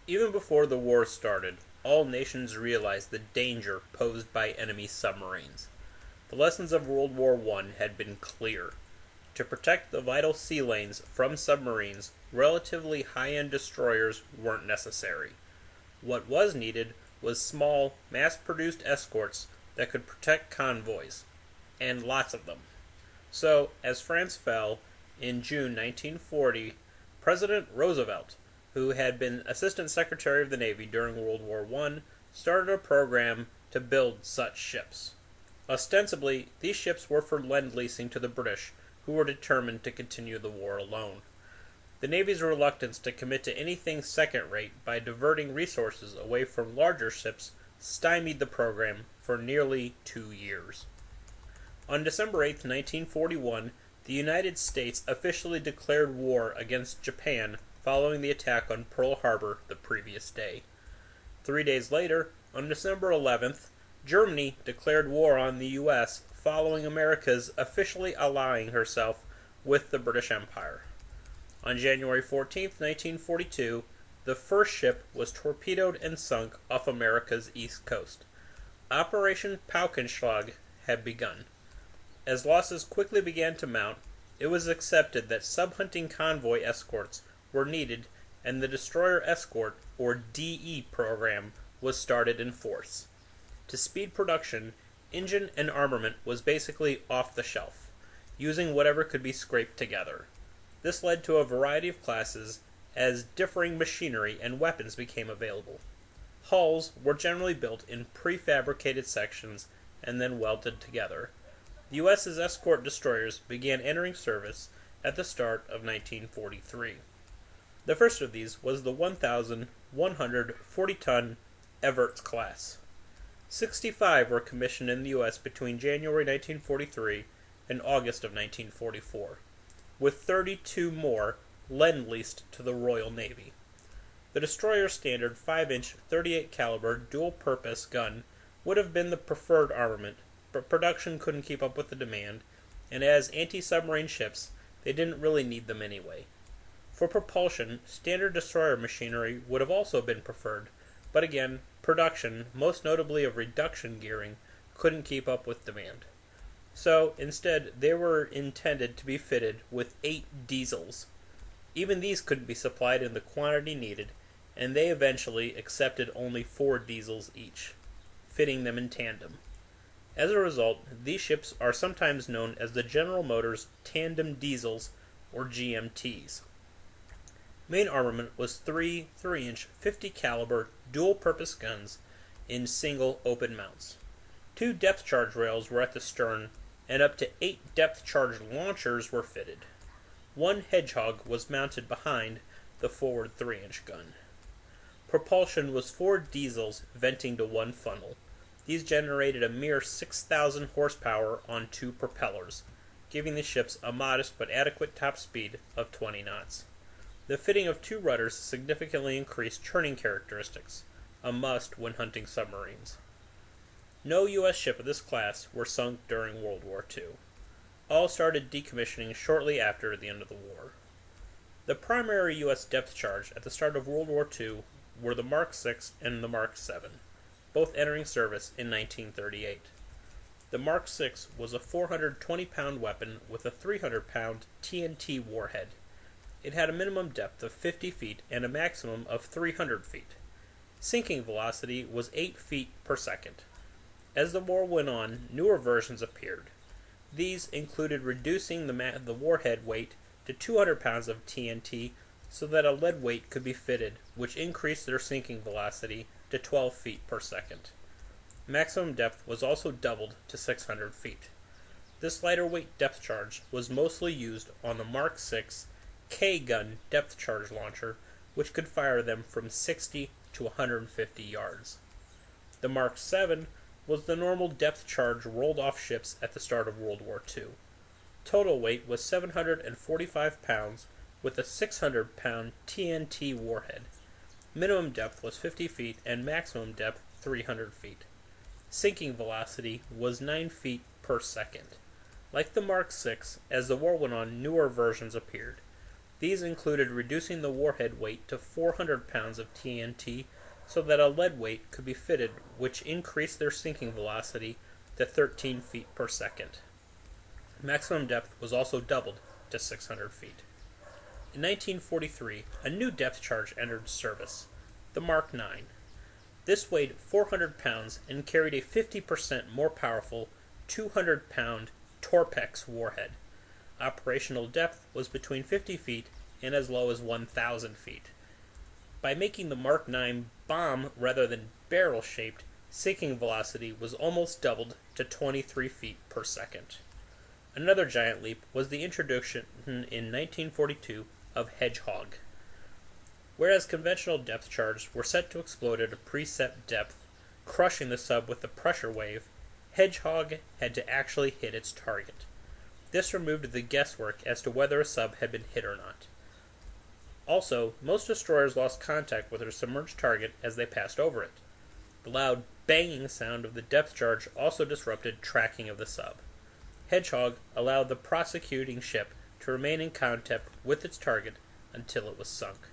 Even before the war started, all nations realized the danger posed by enemy submarines. The lessons of World War I had been clear. To protect the vital sea lanes from submarines, relatively high-end destroyers weren't necessary. What was needed was small, mass-produced escorts that could protect convoys, and lots of them. So, as France fell, in June 1940, President Roosevelt, who had been Assistant Secretary of the Navy during World War I, started a program to build such ships. Ostensibly, these ships were for lend-leasing to the British, who were determined to continue the war alone. The Navy's reluctance to commit to anything second-rate by diverting resources away from larger ships stymied the program for nearly 2 years. On December 8, 1941, the United States officially declared war against Japan following the attack on Pearl Harbor the previous day. 3 days later, on December 11th, Germany declared war on the U.S. following America's officially allying herself with the British Empire. On January 14, 1942, the first ship was torpedoed and sunk off America's east coast. Operation Paukenschlag had begun. As losses quickly began to mount, it was accepted that sub-hunting convoy escorts were needed, and the Destroyer Escort, or DE program, was started in force. To speed production, engine and armament was basically off the shelf, using whatever could be scraped together. This led to a variety of classes as differing machinery and weapons became available. Hulls were generally built in prefabricated sections and then welded together. The U.S.'s escort destroyers began entering service at the start of 1943. The first of these was the 1,140-ton Evarts class. 65 were commissioned in the U.S. between January 1943 and August of 1944, with 32 more lend-leased to the Royal Navy. The destroyer's standard 5-inch 38 caliber dual-purpose gun would have been the preferred armament, but production couldn't keep up with the demand, and as anti-submarine ships, they didn't really need them anyway. For propulsion, standard destroyer machinery would have also been preferred, but again, production, most notably of reduction gearing, couldn't keep up with demand. So, instead, they were intended to be fitted with 8 diesels. Even these couldn't be supplied in the quantity needed, and they eventually accepted only 4 diesels each, fitting them in tandem. As a result, these ships are sometimes known as the General Motors Tandem Diesels, or GMTs. Main armament was 3 3-inch 50 caliber dual-purpose guns in single open mounts. 2 depth charge rails were at the stern, and up to 8 depth charge launchers were fitted. 1 Hedgehog was mounted behind the forward 3-inch gun. Propulsion was 4 diesels venting to 1 funnel. These generated a mere 6,000 horsepower on 2 propellers, giving the ships a modest but adequate top speed of 20 knots. The fitting of 2 rudders significantly increased churning characteristics, a must when hunting submarines. No U.S. ship of this class were sunk during World War II. All started decommissioning shortly after the end of the war. The primary U.S. depth charge at the start of World War II were the Mark VI and the Mark VII, both entering service in 1938. The Mark VI was a 420-pound weapon with a 300-pound TNT warhead. It had a minimum depth of 50 feet and a maximum of 300 feet. Sinking velocity was 8 feet per second. As the war went on, newer versions appeared. These included reducing the warhead weight to 200 pounds of TNT so that a lead weight could be fitted, which increased their sinking velocity to 12 feet per second. Maximum depth was also doubled to 600 feet. This lighter weight depth charge was mostly used on the Mark VI K-gun depth charge launcher, which could fire them from 60 to 150 yards. The Mark VII was the normal depth charge rolled off ships at the start of World War II. Total weight was 745 pounds with a 600-pound TNT warhead. Minimum depth was 50 feet and maximum depth 300 feet. Sinking velocity was 9 feet per second. Like the Mark VI, as the war went on, newer versions appeared. These included reducing the warhead weight to 400 pounds of TNT so that a lead weight could be fitted, which increased their sinking velocity to 13 feet per second. Maximum depth was also doubled to 600 feet. In 1943, a new depth charge entered service, the Mark 9. This weighed 400 pounds and carried a 50% more powerful 200-pound Torpex warhead. Operational depth was between 50 feet and as low as 1,000 feet. By making the Mark 9 bomb rather than barrel-shaped, sinking velocity was almost doubled to 23 feet per second. Another giant leap was the introduction in 1942 of Hedgehog. Whereas conventional depth charges were set to explode at a preset depth, crushing the sub with a pressure wave, Hedgehog had to actually hit its target. This removed the guesswork as to whether a sub had been hit or not. Also, most destroyers lost contact with their submerged target as they passed over it. The loud banging sound of the depth charge also disrupted tracking of the sub. Hedgehog allowed the prosecuting ship to remain in contact with its target until it was sunk.